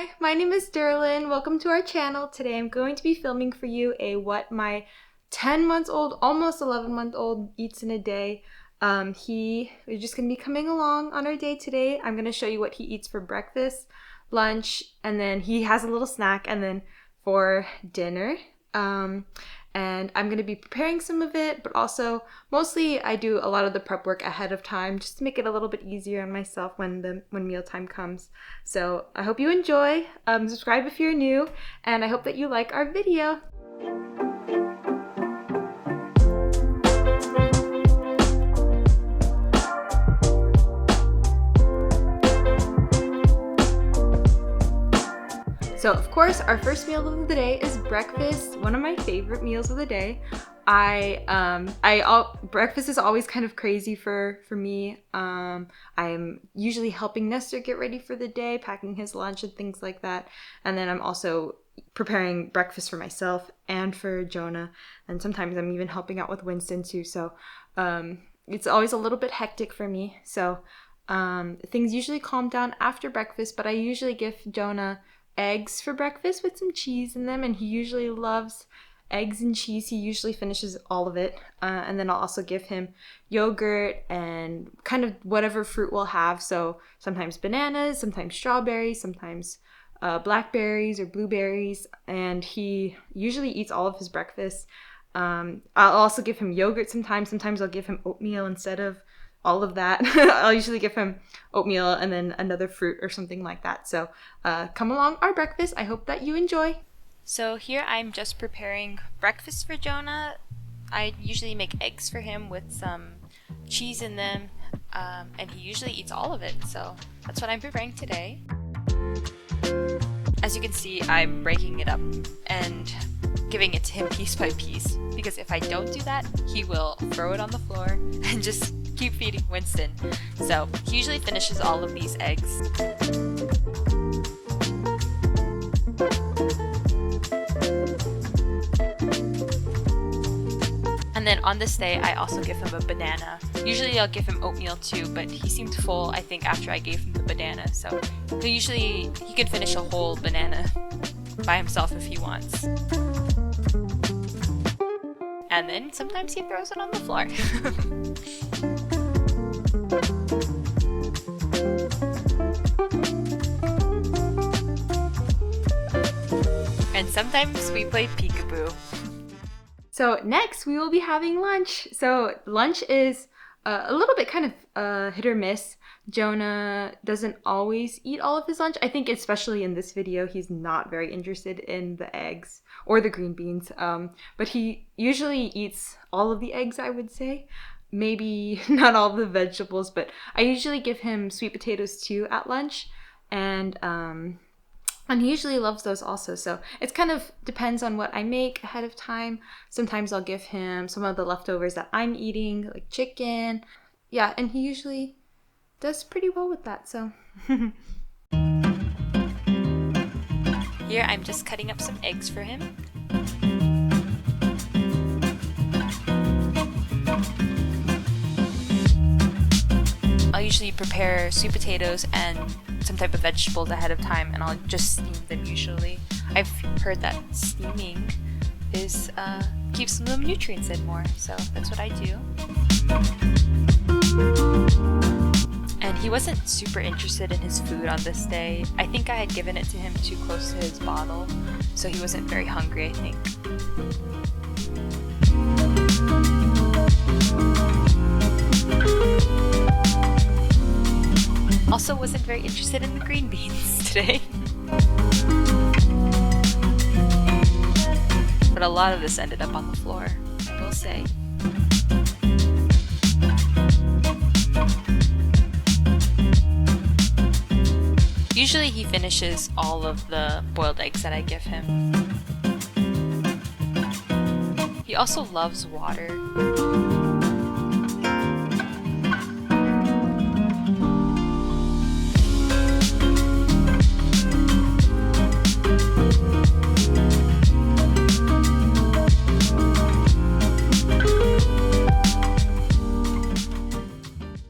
Hi, my name is Derlin. Welcome to our channel. Today I'm going to be filming for you a what my 10 months old, almost 11-month-old eats in a day. We're just going to be coming along on our day today. I'm going to show you what he eats for breakfast, lunch, and then he has a little snack, and then for dinner. And I'm going to be preparing some of it, but also mostly I do a lot of the prep work ahead of time just to make it a little bit easier on myself when mealtime comes. So I hope you enjoy. Subscribe if you're new, and I hope that you like our video. So of course, our first meal of the day is breakfast, one of my favorite meals of the day. Breakfast is always kind of crazy for me. I'm usually helping Nestor get ready for the day, packing his lunch and things like that. And then I'm also preparing breakfast for myself and for Jonah. And sometimes I'm even helping out with Winston too. So it's always a little bit hectic for me. So things usually calm down after breakfast, but I usually give Jonah eggs for breakfast with some cheese in them, and he usually loves eggs and cheese. He usually finishes all of it, and then I'll also give him yogurt and kind of whatever fruit we'll have. So sometimes bananas, sometimes strawberries, sometimes blackberries or blueberries, and he usually eats all of his breakfast. I'll also give him yogurt sometimes I'll give him oatmeal instead of all of that. I'll usually give him oatmeal and then another fruit or something like that. So come along our breakfast. I hope that you enjoy. So here I'm just preparing breakfast for Jonah. I usually make eggs for him with some cheese in them, and he usually eats all of it. So that's what I'm preparing today. As you can see, I'm breaking it up and giving it to him piece by piece, because if I don't do that, he will throw it on the floor and just keep feeding Winston. So he usually finishes all of these eggs. And then on this day, I also give him a banana. Usually I'll give him oatmeal too, but he seemed full, I think, after I gave him the banana. So he can finish a whole banana by himself if he wants. And then sometimes he throws it on the floor. And sometimes we play peekaboo. So next we will be having lunch. So lunch is a little bit kind of hit or miss. Jonah doesn't always eat all of his lunch. I think especially in this video, he's not very interested in the eggs or the green beans. But he usually eats all of the eggs, I would say. Maybe not all of the vegetables, but I usually give him sweet potatoes too at lunch. And he usually loves those also. So it kind of depends on what I make ahead of time. Sometimes I'll give him some of the leftovers that I'm eating, like chicken. Yeah, and he usually does pretty well with that, so. Here I'm just cutting up some eggs for him. I'll usually prepare sweet potatoes and some type of vegetables ahead of time, and I'll just steam them usually. I've heard that steaming keeps some of the nutrients in more, so that's what I do. And he wasn't super interested in his food on this day. I think I had given it to him too close to his bottle, so he wasn't very hungry, I think. Also wasn't very interested in the green beans today. But a lot of this ended up on the floor, I will say. Usually he finishes all of the boiled eggs that I give him. He also loves water.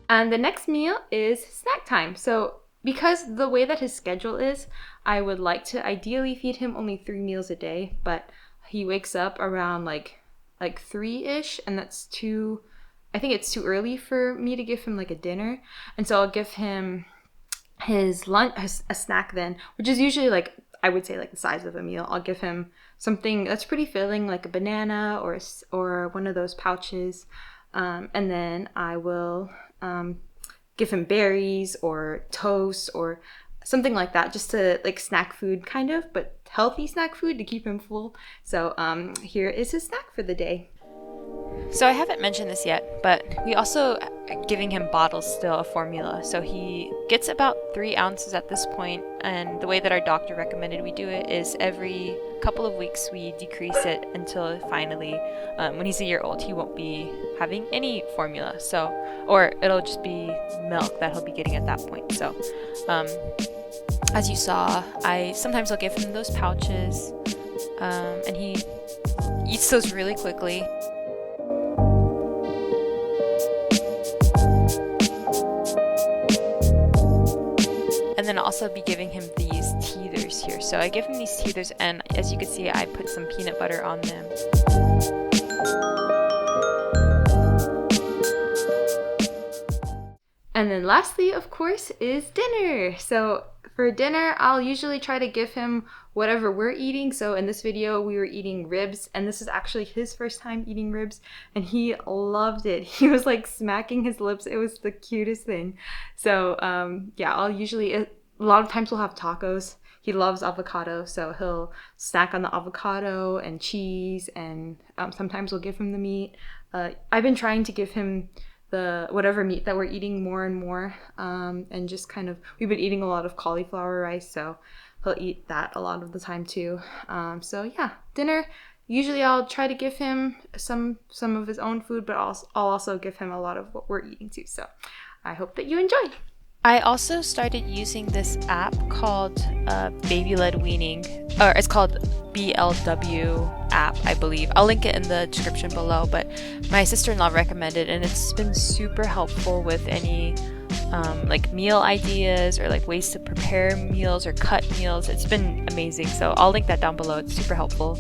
And the next meal is snack time. So because the way that his schedule is, I would like to ideally feed him only 3 meals a day, but he wakes up around like 3-ish, and that's too, I think it's too early for me to give him like a dinner. And so I'll give him his lunch, a snack then, which is usually like, I would say like the size of a meal. I'll give him something that's pretty filling, like a banana or one of those pouches, and then I will give him berries or toast or something like that, just to like snack food kind of, but healthy snack food to keep him full. So here is his snack for the day. So I haven't mentioned this yet, but we also are giving him bottles still of formula. So he gets about 3 ounces at this point, and the way that our doctor recommended we do it is every couple of weeks we decrease it until finally, when he's a year old, he won't be having any formula. So, or it'll just be milk that he'll be getting at that point. So, as you saw, I sometimes I'll give him those pouches, and he eats those really quickly. And then I'll also be giving him these teethers here. So I give him these teethers, and as you can see, I put some peanut butter on them. And then lastly, of course, is dinner. So for dinner, I'll usually try to give him whatever we're eating. So in this video, we were eating ribs, and this is actually his first time eating ribs, and he loved it. He was like smacking his lips. It was the cutest thing. So yeah, I'll usually, a lot of times we'll have tacos. He loves avocado, so he'll snack on the avocado and cheese, and sometimes we'll give him the meat. I've been trying to give him the whatever meat that we're eating more and more, and just kind of, we've been eating a lot of cauliflower rice, so he'll eat that a lot of the time too. So yeah, dinner, usually I'll try to give him some of his own food, but I'll also give him a lot of what we're eating too. So I hope that you enjoy. I also started using this app called Baby-Led Weaning, or it's called BLW app, I believe. I'll link it in the description below, but my sister-in-law recommended it, and it's been super helpful with any like meal ideas or like ways to prepare meals or cut meals. It's been amazing, so I'll link that down below. It's super helpful.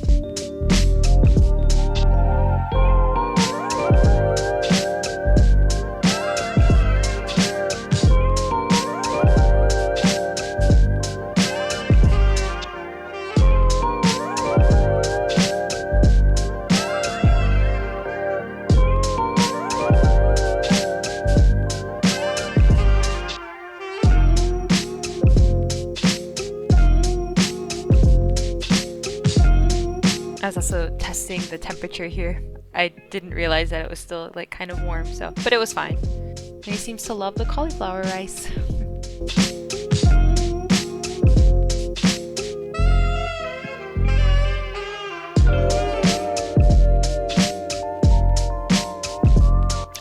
I was also testing the temperature here. I didn't realize that it was still like kind of warm, so, but it was fine. And he seems to love the cauliflower rice.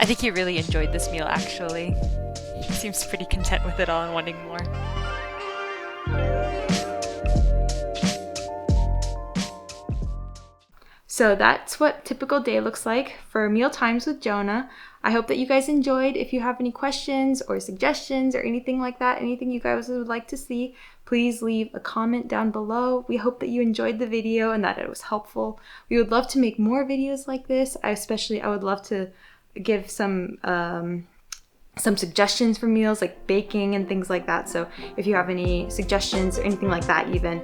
I think he really enjoyed this meal actually. He seems pretty content with it all and wanting more. So that's what typical day looks like for meal times with Jonah. I hope that you guys enjoyed. If you have any questions or suggestions or anything like that, anything you guys would like to see, please leave a comment down below. We hope that you enjoyed the video and that it was helpful. We would love to make more videos like this. I would love to give some suggestions for meals like baking and things like that. So if you have any suggestions or anything like that even,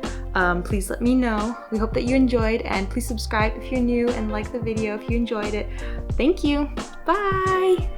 please let me know. We hope that you enjoyed, and please subscribe if you're new and like the video if you enjoyed it. Thank you. Bye.